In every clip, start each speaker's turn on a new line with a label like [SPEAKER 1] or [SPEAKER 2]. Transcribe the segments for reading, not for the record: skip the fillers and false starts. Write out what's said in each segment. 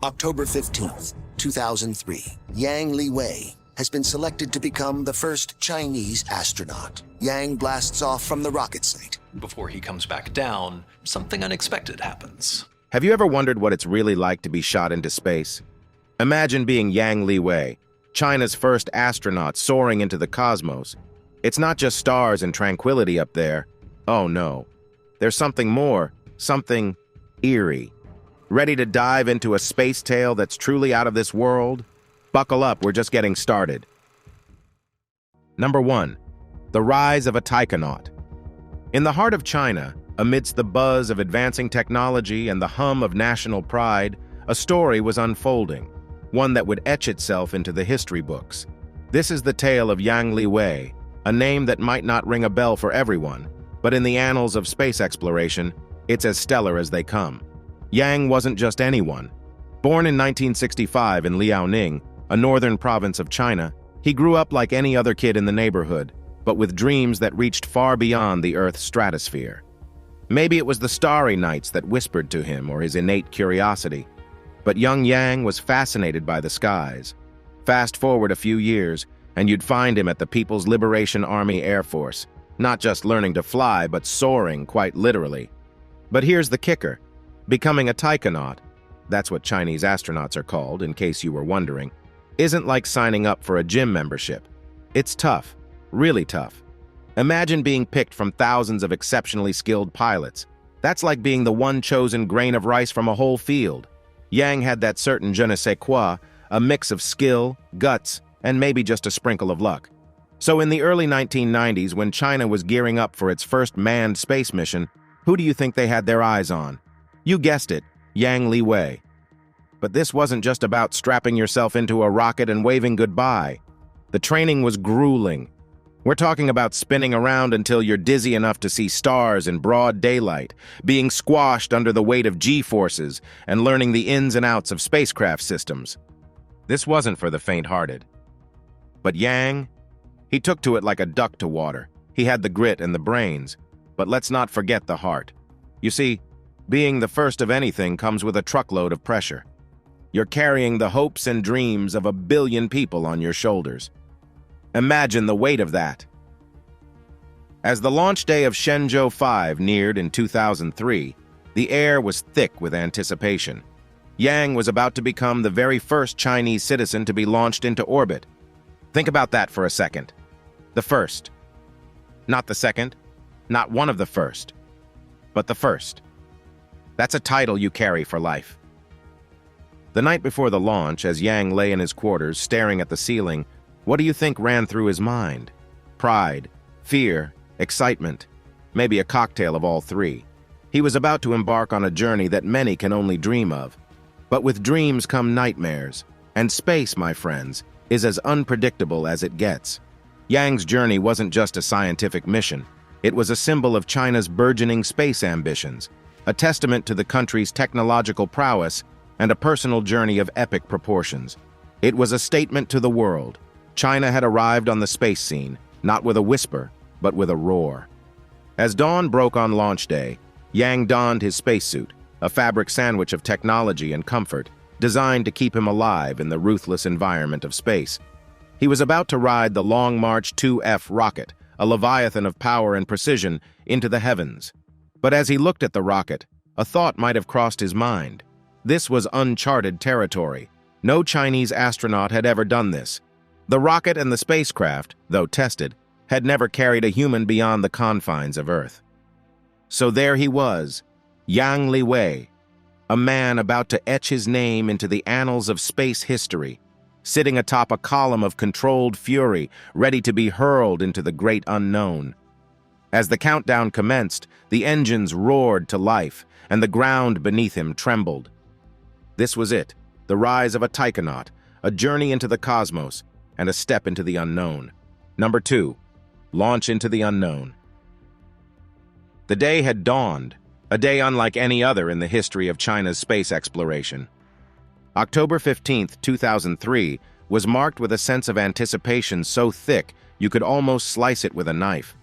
[SPEAKER 1] October 15th, 2003, Yang Liwei has been selected to become the first Chinese astronaut. Yang blasts off from the rocket site.
[SPEAKER 2] Before he comes back down, something unexpected happens.
[SPEAKER 3] Have you ever wondered what it's really like to be shot into space? Imagine being Yang Liwei, China's first astronaut soaring into the cosmos. It's not just stars and tranquility up there. Oh no. There's something more, something eerie. Ready to dive into a space tale that's truly out of this world? Buckle up, we're just getting started. Number 1. The rise of a taikonaut. In the heart of China, amidst the buzz of advancing technology and the hum of national pride, a story was unfolding, one that would etch itself into the history books. This is the tale of Yang Liwei, a name that might not ring a bell for everyone, but in the annals of space exploration, it's as stellar as they come. Yang wasn't just anyone. Born in 1965 in Liaoning, a northern province of China, he grew up like any other kid in the neighborhood, but with dreams that reached far beyond the Earth's stratosphere. Maybe it was the starry nights that whispered to him or his innate curiosity, but young Yang was fascinated by the skies. Fast forward a few years, and you'd find him at the People's Liberation Army Air Force, not just learning to fly, but soaring quite literally. But here's the kicker. Becoming a taikonaut, that's what Chinese astronauts are called, in case you were wondering, isn't like signing up for a gym membership. It's tough, really tough. Imagine being picked from thousands of exceptionally skilled pilots. That's like being the one chosen grain of rice from a whole field. Yang had that certain je ne sais quoi, a mix of skill, guts, and maybe just a sprinkle of luck. So in the early 1990s, when China was gearing up for its first manned space mission, who do you think they had their eyes on? You guessed it, Yang Liwei. But this wasn't just about strapping yourself into a rocket and waving goodbye. The training was grueling. We're talking about spinning around until you're dizzy enough to see stars in broad daylight, being squashed under the weight of G-forces, and learning the ins and outs of spacecraft systems. This wasn't for the faint-hearted. But Yang, he took to it like a duck to water. He had the grit and the brains, but let's not forget the heart. You see, being the first of anything comes with a truckload of pressure. You're carrying the hopes and dreams of 1 billion people on your shoulders. Imagine the weight of that. As the launch day of Shenzhou 5 neared in 2003, the air was thick with anticipation. Yang was about to become the very first Chinese citizen to be launched into orbit. Think about that for a second. The first. Not the second, not one of the first, but the first. That's a title you carry for life. The night before the launch, as Yang lay in his quarters staring at the ceiling, what do you think ran through his mind? Pride, fear, excitement, maybe a cocktail of all three. He was about to embark on a journey that many can only dream of. But with dreams come nightmares, and space, my friends, is as unpredictable as it gets. Yang's journey wasn't just a scientific mission. It was a symbol of China's burgeoning space ambitions, a testament to the country's technological prowess, and a personal journey of epic proportions. It was a statement to the world. China had arrived on the space scene, not with a whisper, but with a roar. As dawn broke on launch day, Yang donned his spacesuit, a fabric sandwich of technology and comfort, designed to keep him alive in the ruthless environment of space. He was about to ride the Long March 2F rocket, a leviathan of power and precision, into the heavens. But as he looked at the rocket, a thought might have crossed his mind. This was uncharted territory. No Chinese astronaut had ever done this. The rocket and the spacecraft, though tested, had never carried a human beyond the confines of Earth. So there he was, Yang Liwei, a man about to etch his name into the annals of space history, sitting atop a column of controlled fury, ready to be hurled into the great unknown. As the countdown commenced, the engines roared to life, and the ground beneath him trembled. This was it, the rise of a taikonaut, a journey into the cosmos, and a step into the unknown. Number 2, launch into the unknown. The day had dawned, a day unlike any other in the history of China's space exploration. October 15, 2003, was marked with a sense of anticipation so thick you could almost slice it with a knife.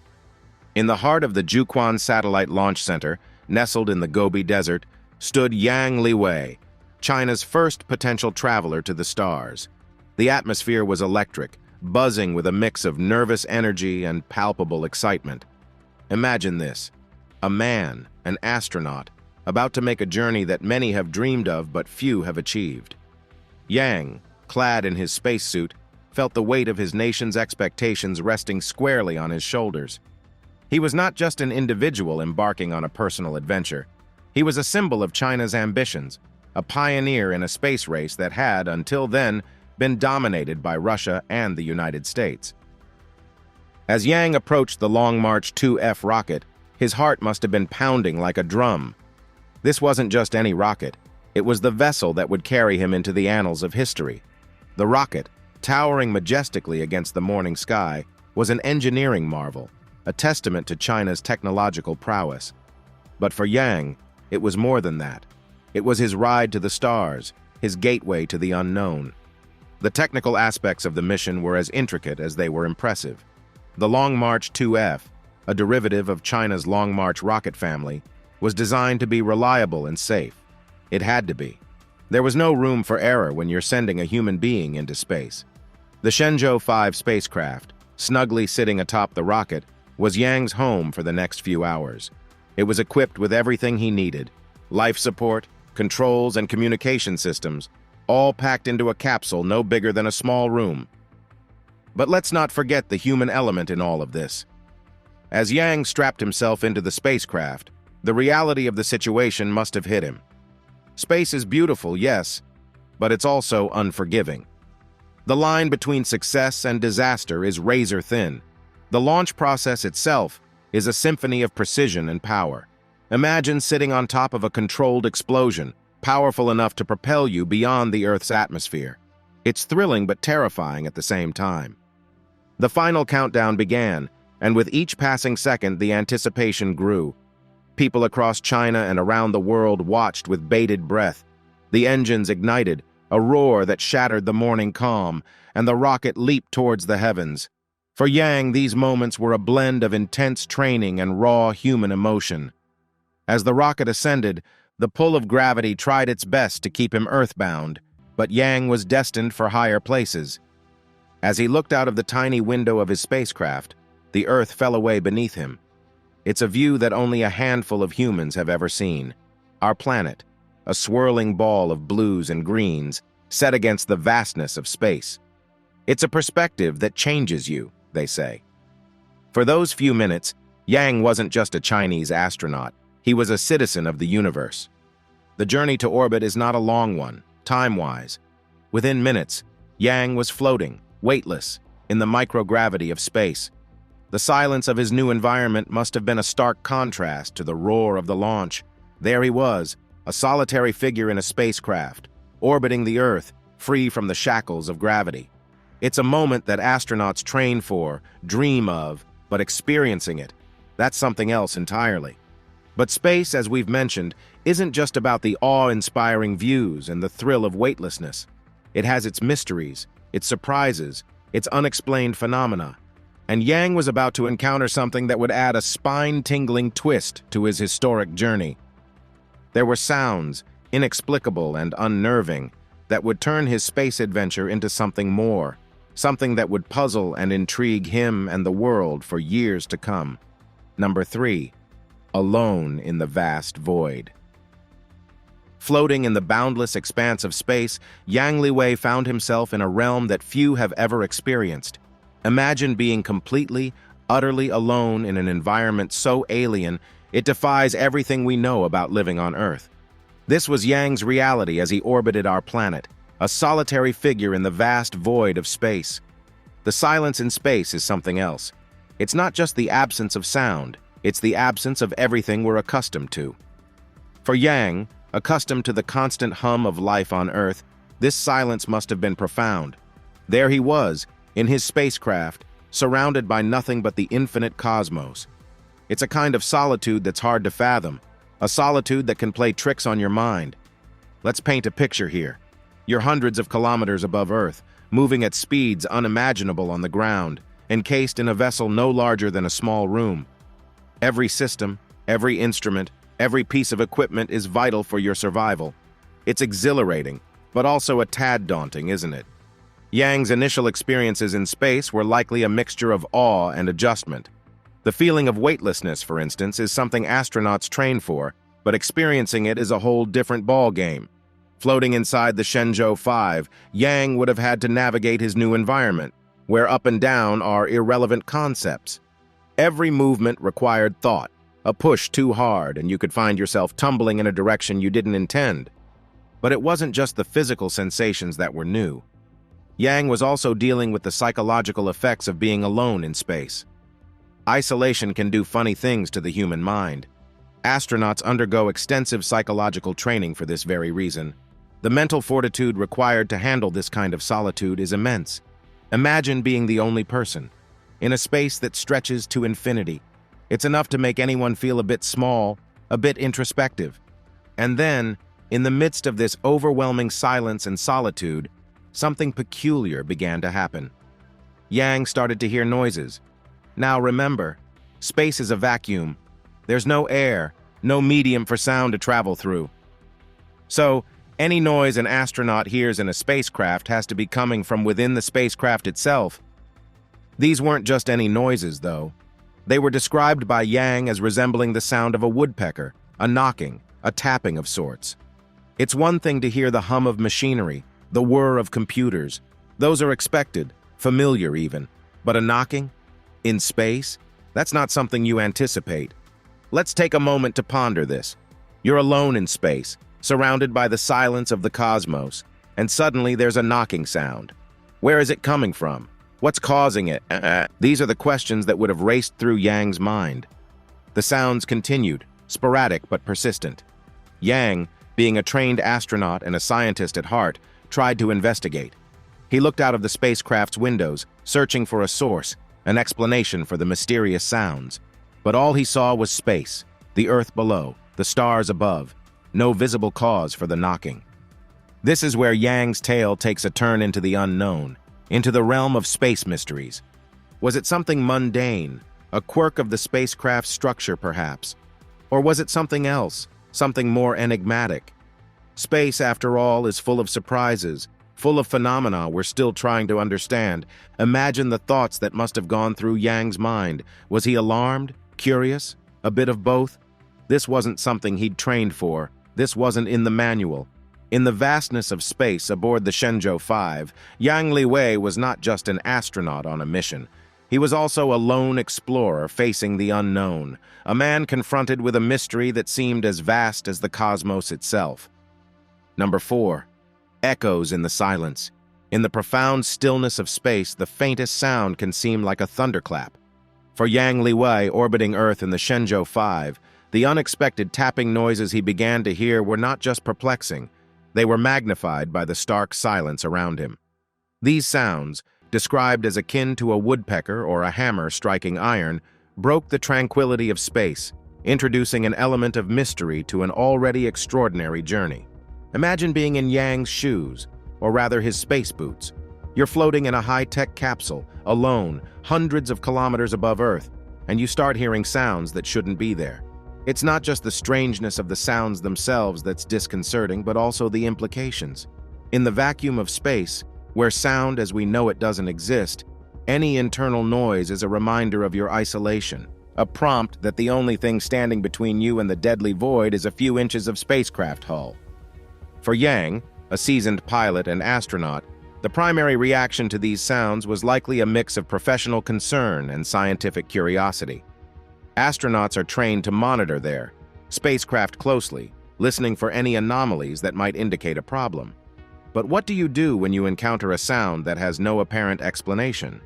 [SPEAKER 3] In the heart of the Jiuquan Satellite Launch Center, nestled in the Gobi Desert, stood Yang Liwei, China's first potential traveler to the stars. The atmosphere was electric, buzzing with a mix of nervous energy and palpable excitement. Imagine this: a man, an astronaut, about to make a journey that many have dreamed of but few have achieved. Yang, clad in his spacesuit, felt the weight of his nation's expectations resting squarely on his shoulders. He was not just an individual embarking on a personal adventure. He was a symbol of China's ambitions, a pioneer in a space race that had, until then, been dominated by Russia and the United States. As Yang approached the Long March 2F rocket, his heart must have been pounding like a drum. This wasn't just any rocket. It was the vessel that would carry him into the annals of history. The rocket, towering majestically against the morning sky, was an engineering marvel, a testament to China's technological prowess. But for Yang, it was more than that. It was his ride to the stars, his gateway to the unknown. The technical aspects of the mission were as intricate as they were impressive. The Long March 2F, a derivative of China's Long March rocket family, was designed to be reliable and safe. It had to be. There was no room for error when you're sending a human being into space. The Shenzhou 5 spacecraft, snugly sitting atop the rocket, was Yang's home for the next few hours. It was equipped with everything he needed: life support, controls, and communication systems, all packed into a capsule no bigger than a small room. But let's not forget the human element in all of this. As Yang strapped himself into the spacecraft, the reality of the situation must have hit him. Space is beautiful, yes, but it's also unforgiving. The line between success and disaster is razor thin. The launch process itself is a symphony of precision and power. Imagine sitting on top of a controlled explosion, powerful enough to propel you beyond the Earth's atmosphere. It's thrilling but terrifying at the same time. The final countdown began, and with each passing second, the anticipation grew. People across China and around the world watched with bated breath. The engines ignited, a roar that shattered the morning calm, and the rocket leaped towards the heavens. For Yang, these moments were a blend of intense training and raw human emotion. As the rocket ascended, the pull of gravity tried its best to keep him earthbound, but Yang was destined for higher places. As he looked out of the tiny window of his spacecraft, the Earth fell away beneath him. It's a view that only a handful of humans have ever seen. Our planet, a swirling ball of blues and greens, set against the vastness of space. It's a perspective that changes you, they say. For those few minutes, Yang wasn't just a Chinese astronaut. He was a citizen of the universe. The journey to orbit is not a long one, time-wise. Within minutes, Yang was floating, weightless, in the microgravity of space. The silence of his new environment must have been a stark contrast to the roar of the launch. There he was, a solitary figure in a spacecraft, orbiting the Earth, free from the shackles of gravity. It's a moment that astronauts train for, dream of, but experiencing it, that's something else entirely. But space, as we've mentioned, isn't just about the awe-inspiring views and the thrill of weightlessness. It has its mysteries, its surprises, its unexplained phenomena. And Yang was about to encounter something that would add a spine-tingling twist to his historic journey. There were sounds, inexplicable and unnerving, that would turn his space adventure into something more, something that would puzzle and intrigue him and the world for years to come. Number 3. Alone in the vast void. Floating in the boundless expanse of space, Yang Liwei found himself in a realm that few have ever experienced. Imagine being completely, utterly alone in an environment so alien, it defies everything we know about living on Earth. This was Yang's reality as he orbited our planet, a solitary figure in the vast void of space. The silence in space is something else. It's not just the absence of sound, it's the absence of everything we're accustomed to. For Yang, accustomed to the constant hum of life on Earth, this silence must have been profound. There he was, in his spacecraft, surrounded by nothing but the infinite cosmos. It's a kind of solitude that's hard to fathom, a solitude that can play tricks on your mind. Let's paint a picture here. You're hundreds of kilometers above Earth, moving at speeds unimaginable on the ground, encased in a vessel no larger than a small room. Every system, every instrument, every piece of equipment is vital for your survival. It's exhilarating, but also a tad daunting, isn't it? Yang's initial experiences in space were likely a mixture of awe and adjustment. The feeling of weightlessness, for instance, is something astronauts train for, but experiencing it is a whole different ballgame. Floating inside the Shenzhou 5, Yang would have had to navigate his new environment, where up and down are irrelevant concepts. Every movement required thought, a push too hard, and you could find yourself tumbling in a direction you didn't intend. But it wasn't just the physical sensations that were new. Yang was also dealing with the psychological effects of being alone in space. Isolation can do funny things to the human mind. Astronauts undergo extensive psychological training for this very reason. The mental fortitude required to handle this kind of solitude is immense. Imagine being the only person, in a space that stretches to infinity. It's enough to make anyone feel a bit small, a bit introspective. And then, in the midst of this overwhelming silence and solitude, something peculiar began to happen. Yang started to hear noises. Now remember, space is a vacuum. There's no air, no medium for sound to travel through. So, any noise an astronaut hears in a spacecraft has to be coming from within the spacecraft itself. These weren't just any noises, though. They were described by Yang as resembling the sound of a woodpecker, a knocking, a tapping of sorts. It's one thing to hear the hum of machinery, the whir of computers. Those are expected, familiar even. But a knocking? In space? That's not something you anticipate. Let's take a moment to ponder this. You're alone in space, surrounded by the silence of the cosmos, and suddenly there's a knocking sound. Where is it coming from? What's causing it? These are the questions that would have raced through Yang's mind. The sounds continued, sporadic but persistent. Yang, being a trained astronaut and a scientist at heart, tried to investigate. He looked out of the spacecraft's windows, searching for a source, an explanation for the mysterious sounds. But all he saw was space, the Earth below, the stars above, no visible cause for the knocking. This is where Yang's tale takes a turn into the unknown, into the realm of space mysteries. Was it something mundane, a quirk of the spacecraft's structure perhaps? Or was it something else, something more enigmatic? Space, after all, is full of surprises, full of phenomena we're still trying to understand. Imagine the thoughts that must have gone through Yang's mind. Was he alarmed, curious, a bit of both? This wasn't something he'd trained for. This wasn't in the manual. In the vastness of space aboard the Shenzhou 5, Yang Liwei was not just an astronaut on a mission. He was also a lone explorer facing the unknown, a man confronted with a mystery that seemed as vast as the cosmos itself. Number 4. Echoes in the silence. In the profound stillness of space, the faintest sound can seem like a thunderclap. For Yang Liwei, orbiting Earth in the Shenzhou 5, the unexpected tapping noises he began to hear were not just perplexing, they were magnified by the stark silence around him. These sounds, described as akin to a woodpecker or a hammer striking iron, broke the tranquility of space, introducing an element of mystery to an already extraordinary journey. Imagine being in Yang's shoes, or rather his space boots. You're floating in a high-tech capsule, alone, hundreds of kilometers above Earth, and you start hearing sounds that shouldn't be there. It's not just the strangeness of the sounds themselves that's disconcerting, but also the implications. In the vacuum of space, where sound as we know it doesn't exist, any internal noise is a reminder of your isolation, a prompt that the only thing standing between you and the deadly void is a few inches of spacecraft hull. For Yang, a seasoned pilot and astronaut, the primary reaction to these sounds was likely a mix of professional concern and scientific curiosity. Astronauts are trained to monitor their spacecraft closely, listening for any anomalies that might indicate a problem. But what do you do when you encounter a sound that has no apparent explanation?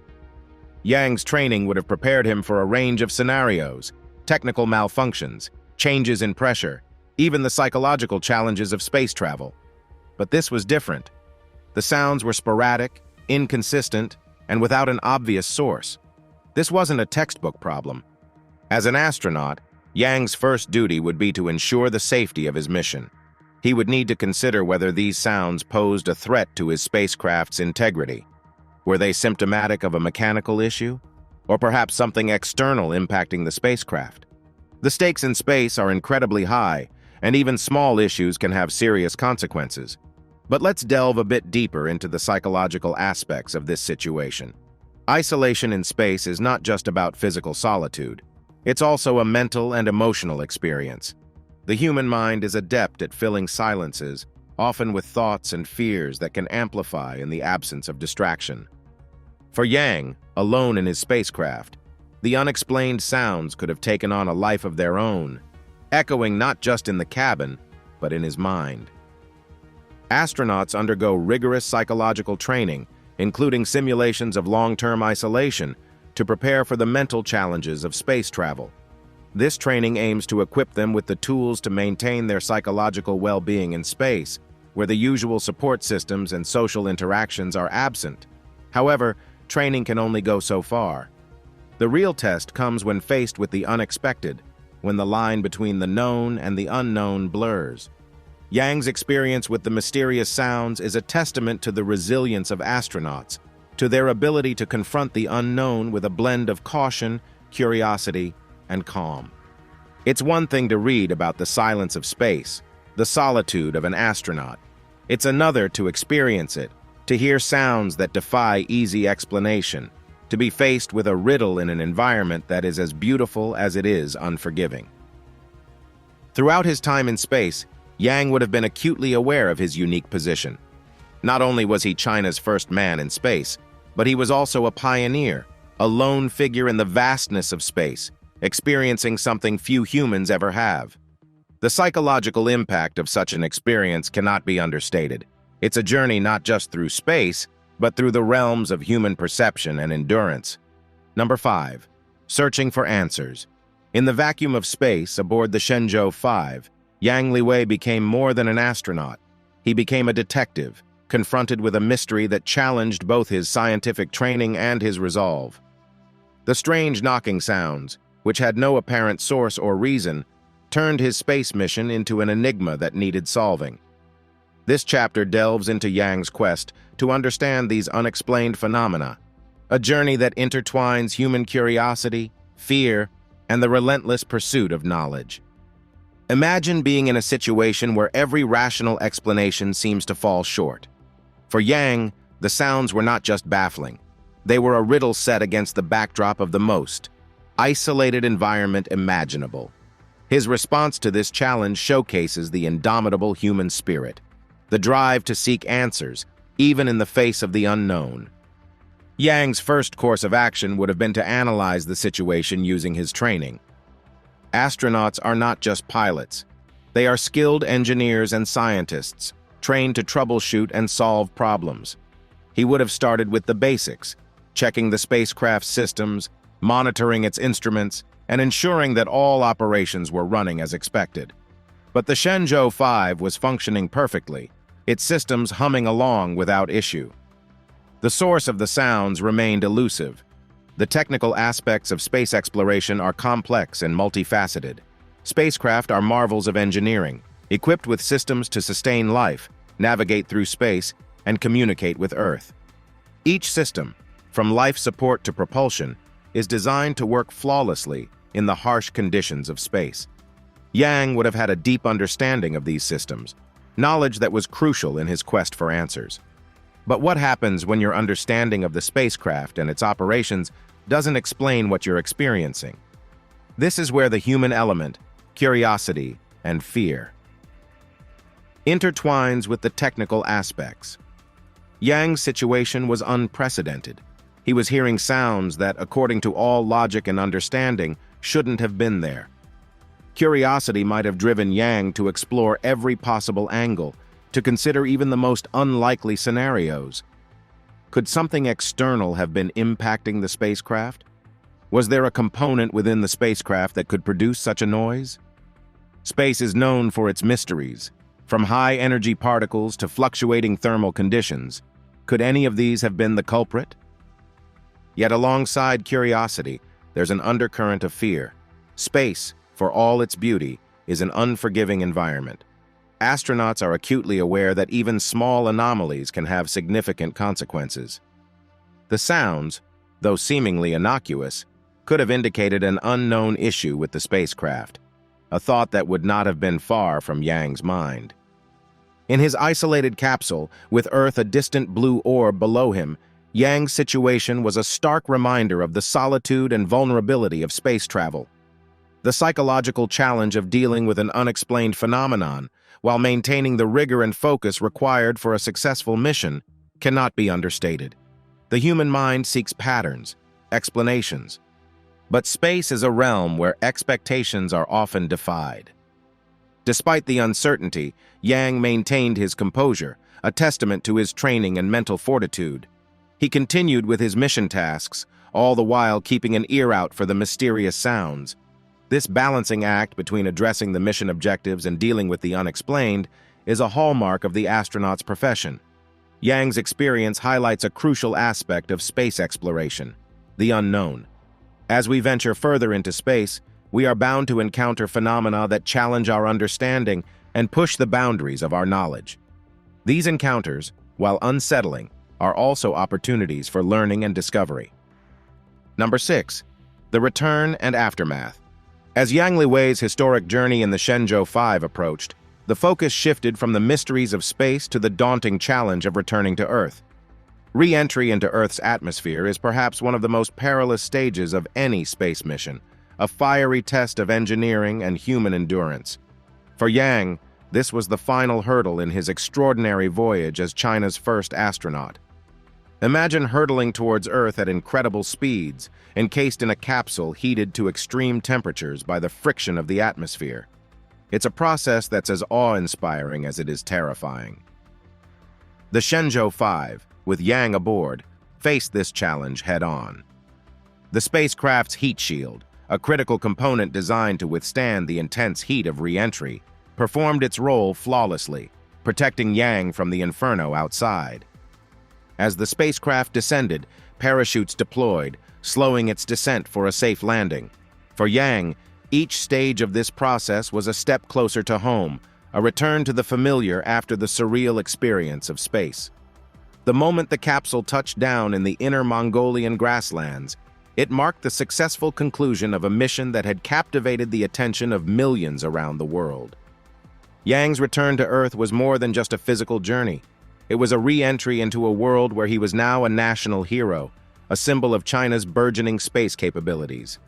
[SPEAKER 3] Yang's training would have prepared him for a range of scenarios, technical malfunctions, changes in pressure, even the psychological challenges of space travel. But this was different. The sounds were sporadic, inconsistent, and without an obvious source. This wasn't a textbook problem. As an astronaut, Yang's first duty would be to ensure the safety of his mission. He would need to consider whether these sounds posed a threat to his spacecraft's integrity. Were they symptomatic of a mechanical issue? Or perhaps something external impacting the spacecraft? The stakes in space are incredibly high, and even small issues can have serious consequences. But let's delve a bit deeper into the psychological aspects of this situation. Isolation in space is not just about physical solitude. It's also a mental and emotional experience. The human mind is adept at filling silences, often with thoughts and fears that can amplify in the absence of distraction. For Yang, alone in his spacecraft, the unexplained sounds could have taken on a life of their own, echoing not just in the cabin, but in his mind. Astronauts undergo rigorous psychological training, including simulations of long-term isolation, to prepare for the mental challenges of space travel. This training aims to equip them with the tools to maintain their psychological well-being in space, where the usual support systems and social interactions are absent. However, training can only go so far. The real test comes when faced with the unexpected, when the line between the known and the unknown blurs. Yang's experience with the mysterious sounds is a testament to the resilience of astronauts, to their ability to confront the unknown with a blend of caution, curiosity, and calm. It's one thing to read about the silence of space, the solitude of an astronaut. It's another to experience it, to hear sounds that defy easy explanation, to be faced with a riddle in an environment that is as beautiful as it is unforgiving. Throughout his time in space, Yang would have been acutely aware of his unique position. Not only was he China's first man in space, but he was also a pioneer, a lone figure in the vastness of space, experiencing something few humans ever have. The psychological impact of such an experience cannot be understated. It's a journey not just through space, but through the realms of human perception and endurance. Number 5. Searching for answers. In the vacuum of space aboard the Shenzhou 5, Yang Liwei became more than an astronaut. He became a detective, confronted with a mystery that challenged both his scientific training and his resolve. The strange knocking sounds, which had no apparent source or reason, turned his space mission into an enigma that needed solving. This chapter delves into Yang's quest to understand these unexplained phenomena, a journey that intertwines human curiosity, fear, and the relentless pursuit of knowledge. Imagine being in a situation where every rational explanation seems to fall short. For Yang, the sounds were not just baffling. They were a riddle set against the backdrop of the most isolated environment imaginable. His response to this challenge showcases the indomitable human spirit, the drive to seek answers, even in the face of the unknown. Yang's first course of action would have been to analyze the situation using his training. Astronauts are not just pilots. They are skilled engineers and scientists, trained to troubleshoot and solve problems. He would have started with the basics, checking the spacecraft's systems, monitoring its instruments, and ensuring that all operations were running as expected. But the Shenzhou 5 was functioning perfectly, its systems humming along without issue. The source of the sounds remained elusive. The technical aspects of space exploration are complex and multifaceted. Spacecraft are marvels of engineering, equipped with systems to sustain life, navigate through space, and communicate with Earth. Each system, from life support to propulsion, is designed to work flawlessly in the harsh conditions of space. Yang would have had a deep understanding of these systems, knowledge that was crucial in his quest for answers. But what happens when your understanding of the spacecraft and its operations doesn't explain what you're experiencing? This is where the human element, curiosity, and fear intertwines with the technical aspects. Yang's situation was unprecedented. He was hearing sounds that, according to all logic and understanding, shouldn't have been there. Curiosity might have driven Yang to explore every possible angle, to consider even the most unlikely scenarios. Could something external have been impacting the spacecraft? Was there a component within the spacecraft that could produce such a noise? Space is known for its mysteries, from high-energy particles to fluctuating thermal conditions. Could any of these have been the culprit? Yet alongside curiosity, there's an undercurrent of fear. Space, for all its beauty, is an unforgiving environment. Astronauts are acutely aware that even small anomalies can have significant consequences. The sounds, though seemingly innocuous, could have indicated an unknown issue with the spacecraft. a thought that would not have been far from Yang's mind. In his isolated capsule, with Earth a distant blue orb below him, Yang's situation was a stark reminder of the solitude and vulnerability of space travel. The psychological challenge of dealing with an unexplained phenomenon, while maintaining the rigor and focus required for a successful mission, cannot be understated. The human mind seeks patterns, explanations. But space is a realm where expectations are often defied. Despite the uncertainty, Yang maintained his composure, a testament to his training and mental fortitude. He continued with his mission tasks, all the while keeping an ear out for the mysterious sounds. This balancing act between addressing the mission objectives and dealing with the unexplained is a hallmark of the astronaut's profession. Yang's experience highlights a crucial aspect of space exploration, the unknown. As we venture further into space, we are bound to encounter phenomena that challenge our understanding and push the boundaries of our knowledge. These encounters, while unsettling, are also opportunities for learning and discovery. Number 6. The return and aftermath. As Yang Liwei's historic journey in the Shenzhou 5 approached, the focus shifted from the mysteries of space to the daunting challenge of returning to Earth. Re-entry into Earth's atmosphere is perhaps one of the most perilous stages of any space mission, a fiery test of engineering and human endurance. For Yang, this was the final hurdle in his extraordinary voyage as China's first astronaut. Imagine hurtling towards Earth at incredible speeds, encased in a capsule heated to extreme temperatures by the friction of the atmosphere. It's a process that's as awe-inspiring as it is terrifying. The Shenzhou 5, with Yang aboard, faced this challenge head-on. The spacecraft's heat shield, a critical component designed to withstand the intense heat of re-entry, performed its role flawlessly, protecting Yang from the inferno outside. As the spacecraft descended, parachutes deployed, slowing its descent for a safe landing. For Yang, each stage of this process was a step closer to home, a return to the familiar after the surreal experience of space. The moment the capsule touched down in the inner Mongolian grasslands, it marked the successful conclusion of a mission that had captivated the attention of millions around the world. Yang's return to Earth was more than just a physical journey. It was a re-entry into a world where he was now a national hero, a symbol of China's burgeoning space capabilities.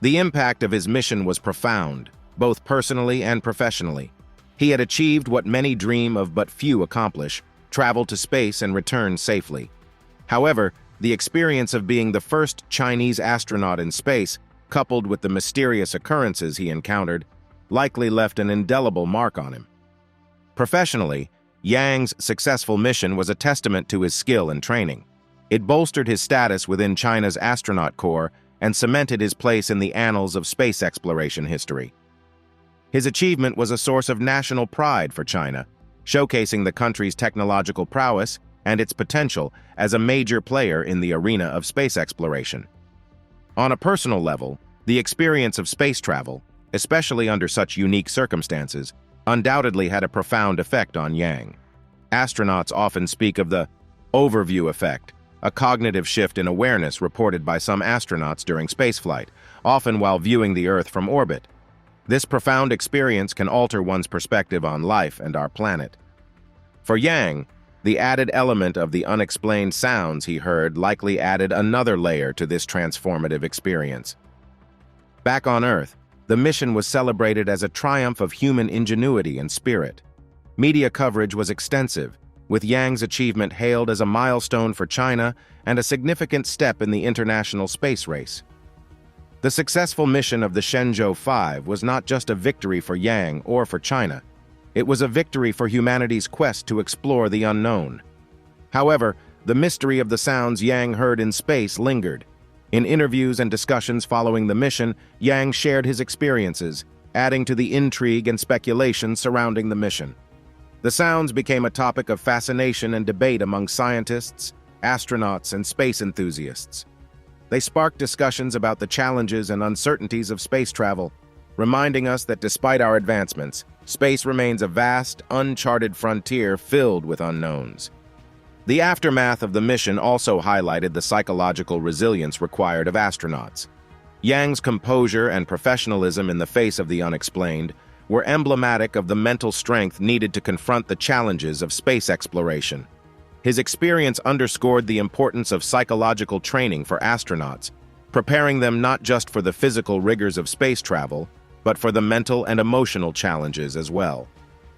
[SPEAKER 3] The impact of his mission was profound, both personally and professionally. He had achieved what many dream of but few accomplish: travel to space and return safely. However, the experience of being the first Chinese astronaut in space, coupled with the mysterious occurrences he encountered, likely left an indelible mark on him. Professionally, Yang's successful mission was a testament to his skill and training. It bolstered his status within China's astronaut corps and cemented his place in the annals of space exploration history. His achievement was a source of national pride for China, showcasing the country's technological prowess and its potential as a major player in the arena of space exploration. On a personal level, the experience of space travel, especially under such unique circumstances, undoubtedly had a profound effect on Yang. Astronauts often speak of the overview effect, a cognitive shift in awareness reported by some astronauts during spaceflight, often while viewing the Earth from orbit. This profound experience can alter one's perspective on life and our planet. For Yang, the added element of the unexplained sounds he heard likely added another layer to this transformative experience. Back on Earth, the mission was celebrated as a triumph of human ingenuity and spirit. Media coverage was extensive, with Yang's achievement hailed as a milestone for China and a significant step in the international space race. The successful mission of the Shenzhou 5 was not just a victory for Yang or for China. It was a victory for humanity's quest to explore the unknown. However, the mystery of the sounds Yang heard in space lingered. In interviews and discussions following the mission, Yang shared his experiences, adding to the intrigue and speculation surrounding the mission. The sounds became a topic of fascination and debate among scientists, astronauts, and space enthusiasts. They sparked discussions about the challenges and uncertainties of space travel, reminding us that despite our advancements, space remains a vast, uncharted frontier filled with unknowns. The aftermath of the mission also highlighted the psychological resilience required of astronauts. Yang's composure and professionalism in the face of the unexplained were emblematic of the mental strength needed to confront the challenges of space exploration. His experience underscored the importance of psychological training for astronauts, preparing them not just for the physical rigors of space travel, but for the mental and emotional challenges as well.